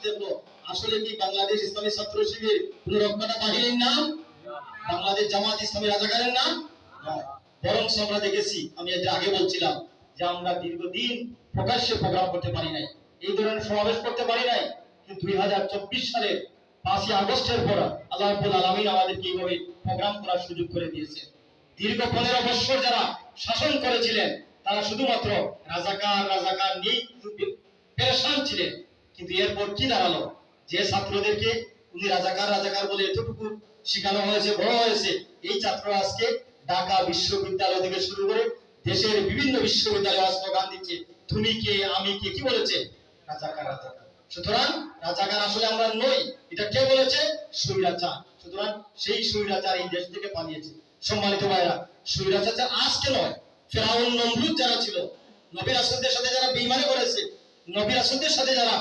দেখলো আসলে কি বাংলাদেশ ইসলামী ছাত্র শিবির পুনরক্ষণা বাহিনীর নাম, বাংলাদেশ জামাত ইসলামী রাজাকারের নাম বরং আমরা দেখেছি, আমি এর আগে বলছিলাম যে আমরা দীর্ঘদিন প্রকাশ্যে প্রোগ্রাম করতে পারি নাই, এই ধরনের সমাবেশ করতে পারি নাই, কিন্তু 2024 সালের 5ই আগস্টের পর আল্লাহ রাব্বুল আলামিন আমাদেরকে এইভাবে প্রোগ্রাম করার সুযোগ করে দিয়েছে। দীর্ঘ 15 বছর যারা শাসন করেছিলেন তারা শুধুমাত্র রাজাকার রাজাকার নিয়ে পেরেশান ছিলেন, কিন্তু এরপর কি দাঁড়ালো? যে ছাত্রদেরকে উনি রাজাকার রাজাকার বলে এতটুকু শেখানো হয়েছে, বড় হয়েছে, এই ছাত্ররা আজকে ঢাকা বিশ্ববিদ্যালয় থেকে শুরু করে দেশের বিভিন্ন বিশ্ববিদ্যালয়ে স্লোগান দিচ্ছে তুমি কে আমি কে, কি বলেছে? রাজাকার রাজাকার। সুতরাং রাজাকার আসলে আমরা নই, এটা কে বলেছে? স্বৈরাচার। সুতরাং সেই স্বৈরাচার এই দেশ থেকে পালিয়েছে। সম্মানিত ভাইরা, স্বৈরাচার আজকে নয়, ফেরাউন নমরুদ যারা ছিল, নবী রাসূলদের সাথে যারা বেঈমানি করেছে, নবী রাসূলদের সাথে যারা